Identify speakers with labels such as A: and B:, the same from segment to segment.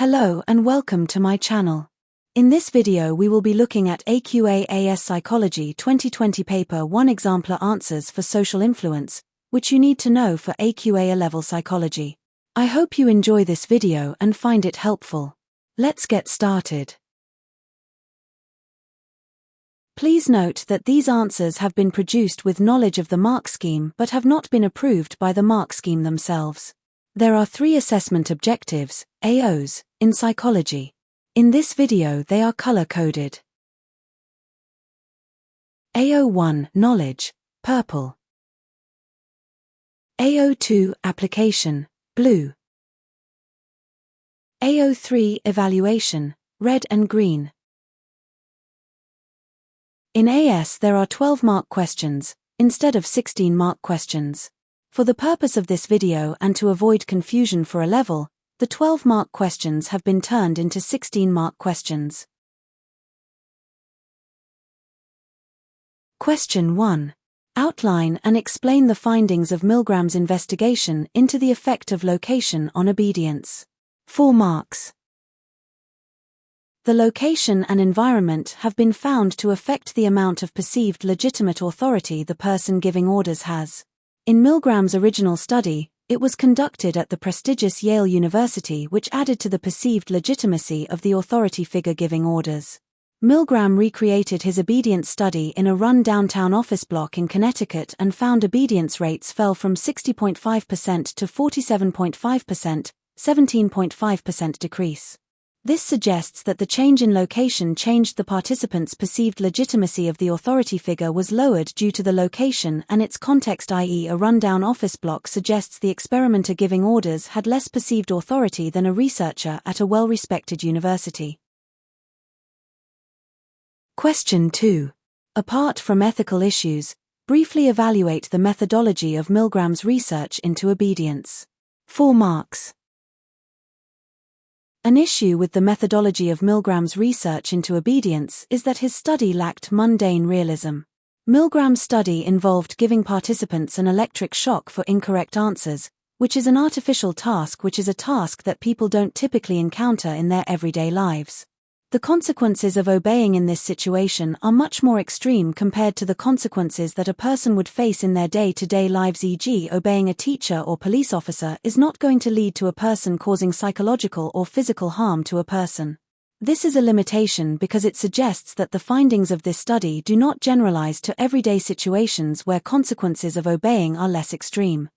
A: Hello and welcome to my channel. In this video we will be looking at AQA AS Psychology 2020 Paper 1 Exemplar Answers for Social Influence, which you need to know for AQA A-Level Psychology. I hope you enjoy this video and find it helpful. Let's get started. Please note that these answers have been produced with knowledge of the mark scheme but have not been approved by the mark scheme themselves. There are 3 assessment objectives, AOs, in psychology. In this video they are color-coded. AO1 Knowledge, purple. AO2 Application, blue. AO3 Evaluation, red and green. In AS there are 12 mark questions, instead of 16 mark questions. For the purpose of this video and to avoid confusion for A-Level, the 12 mark questions have been turned into 16 mark questions. Question 1. Outline and explain the findings of Milgram's investigation into the effect of location on obedience. 4 marks. The location and environment have been found to affect the amount of perceived legitimate authority the person giving orders has. In Milgram's original study, it was conducted at the prestigious Yale University, which added to the perceived legitimacy of the authority figure giving orders. Milgram recreated his obedience study in a run downtown office block in Connecticut and found obedience rates fell from 60.5% to 47.5%, 17.5% decrease. This suggests that the change in location changed the participants' perceived legitimacy of the authority figure was lowered due to the location and its context, i.e. a rundown office block suggests the experimenter giving orders had less perceived authority than a researcher at a well-respected university. Question 2. Apart from ethical issues, briefly evaluate the methodology of Milgram's research into obedience. 4 marks. An issue with the methodology of Milgram's research into obedience is that his study lacked mundane realism. Milgram's study involved giving participants an electric shock for incorrect answers, which is an artificial task, which is a task that people don't typically encounter in their everyday lives. The consequences of obeying in this situation are much more extreme compared to the consequences that a person would face in their day-to-day lives, e.g. obeying a teacher or police officer is not going to lead to a person causing psychological or physical harm to a person. This is a limitation because it suggests that the findings of this study do not generalize to everyday situations where consequences of obeying are less extreme.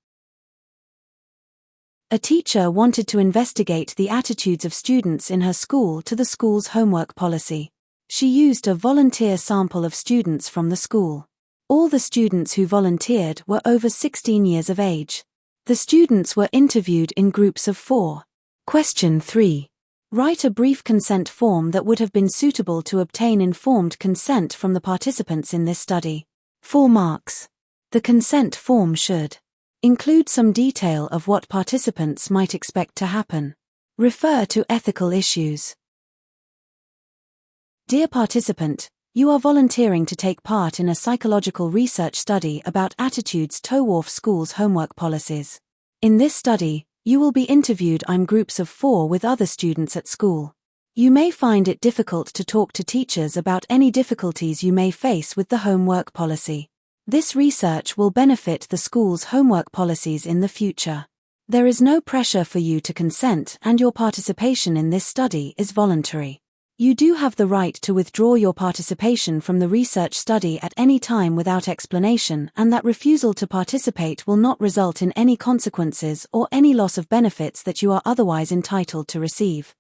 A: A teacher wanted to investigate the attitudes of students in her school to the school's homework policy. She used a volunteer sample of students from the school. All the students who volunteered were over 16 years of age. The students were interviewed in groups of 4. Question 3. Write a brief consent form that would have been suitable to obtain informed consent from the participants in this study. 4 marks. The consent form should include some detail of what participants might expect to happen. Refer to ethical issues. Dear participant, you are volunteering to take part in a psychological research study about attitudes toward schools' homework policies. In this study, you will be interviewed in groups of 4 with other students at school. You may find it difficult to talk to teachers about any difficulties you may face with the homework policy. This research will benefit the school's homework policies in the future. There is no pressure for you to consent and your participation in this study is voluntary. You do have the right to withdraw your participation from the research study at any time without explanation, and that refusal to participate will not result in any consequences or any loss of benefits that you are otherwise entitled to receive.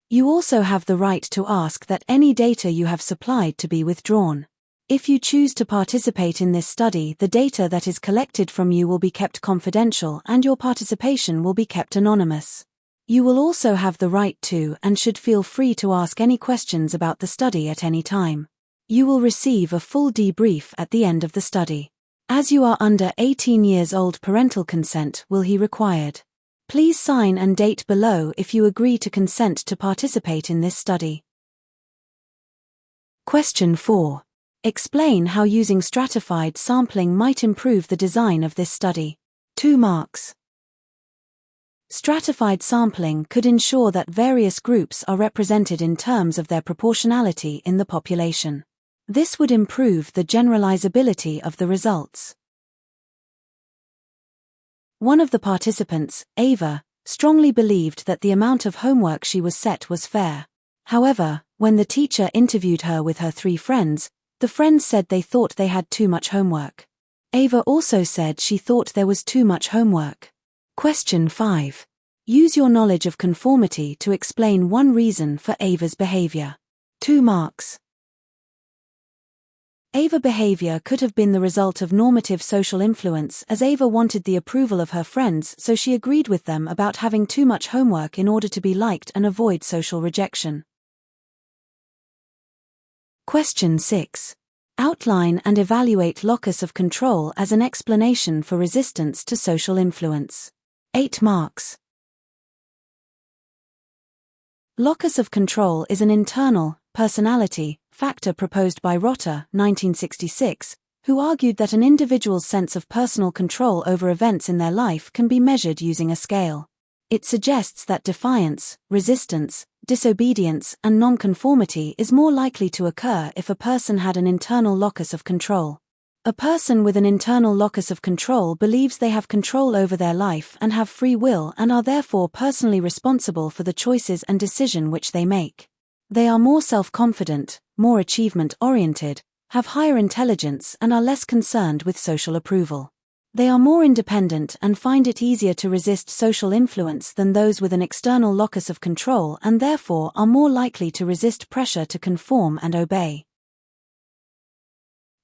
A: You also have the right to ask that any data you have supplied to be withdrawn. If you choose to participate in this study, the data that is collected from you will be kept confidential and your participation will be kept anonymous. You will also have the right to and should feel free to ask any questions about the study at any time. You will receive a full debrief at the end of the study. As you are under 18 years old, parental consent will be required. Please sign and date below if you agree to consent to participate in this study. Question 4. Explain how using stratified sampling might improve the design of this study. 2 marks. Stratified sampling could ensure that various groups are represented in terms of their proportionality in the population. This would improve the generalizability of the results. One of the participants, Ava, strongly believed that the amount of homework she was set was fair. However, when the teacher interviewed her with her 3 friends, the friends said they thought they had too much homework. Ava also said she thought there was too much homework. Question 5. Use your knowledge of conformity to explain one reason for Ava's behavior. 2 marks. Ava behavior could have been the result of normative social influence, as Ava wanted the approval of her friends, so she agreed with them about having too much homework in order to be liked and avoid social rejection. Question 6. Outline and evaluate locus of control as an explanation for resistance to social influence. 8 marks. Locus of control is an internal, personality, factor proposed by Rotter, 1966, who argued that an individual's sense of personal control over events in their life can be measured using a scale. It suggests that defiance, resistance, disobedience, and nonconformity is more likely to occur if a person had an internal locus of control. A person with an internal locus of control believes they have control over their life and have free will and are therefore personally responsible for the choices and decision which they make. They are more self-confident, more achievement-oriented, have higher intelligence and are less concerned with social approval. They are more independent and find it easier to resist social influence than those with an external locus of control and therefore are more likely to resist pressure to conform and obey.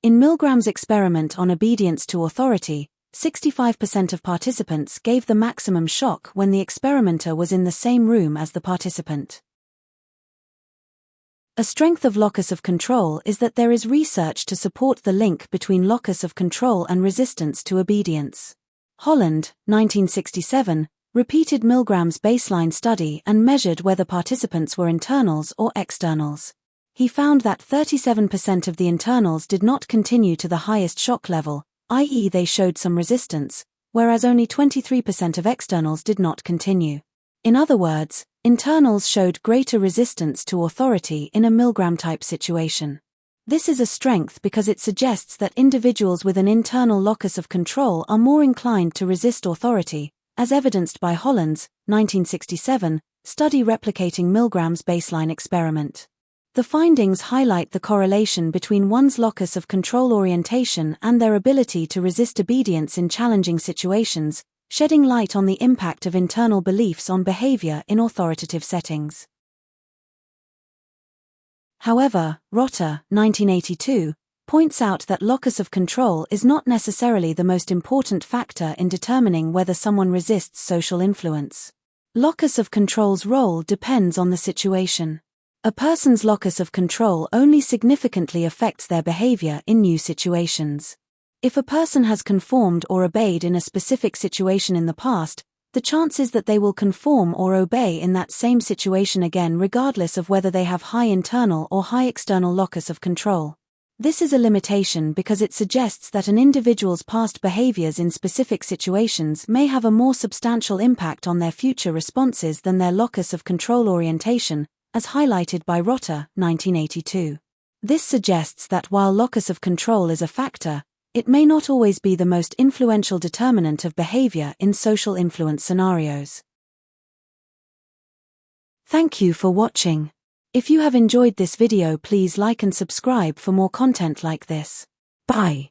A: In Milgram's experiment on obedience to authority, 65% of participants gave the maximum shock when the experimenter was in the same room as the participant. A strength of locus of control is that there is research to support the link between locus of control and resistance to obedience. Holland, 1967, repeated Milgram's baseline study and measured whether participants were internals or externals. He found that 37% of the internals did not continue to the highest shock level, i.e. they showed some resistance, whereas only 23% of externals did not continue. In other words, internals showed greater resistance to authority in a Milgram-type situation. This is a strength because it suggests that individuals with an internal locus of control are more inclined to resist authority, as evidenced by Holland's, 1967, study replicating Milgram's baseline experiment. The findings highlight the correlation between one's locus of control orientation and their ability to resist obedience in challenging situations, shedding light on the impact of internal beliefs on behavior in authoritative settings. However, Rotter, 1982, points out that locus of control is not necessarily the most important factor in determining whether someone resists social influence. Locus of control's role depends on the situation. A person's locus of control only significantly affects their behavior in new situations. If a person has conformed or obeyed in a specific situation in the past, the chances that they will conform or obey in that same situation again regardless of whether they have high internal or high external locus of control. This is a limitation because it suggests that an individual's past behaviors in specific situations may have a more substantial impact on their future responses than their locus of control orientation, as highlighted by Rotter, 1982. This suggests that while locus of control is a factor, it may not always be the most influential determinant of behavior in social influence scenarios. Thank you for watching. If you have enjoyed this video, please like and subscribe for more content like this. Bye.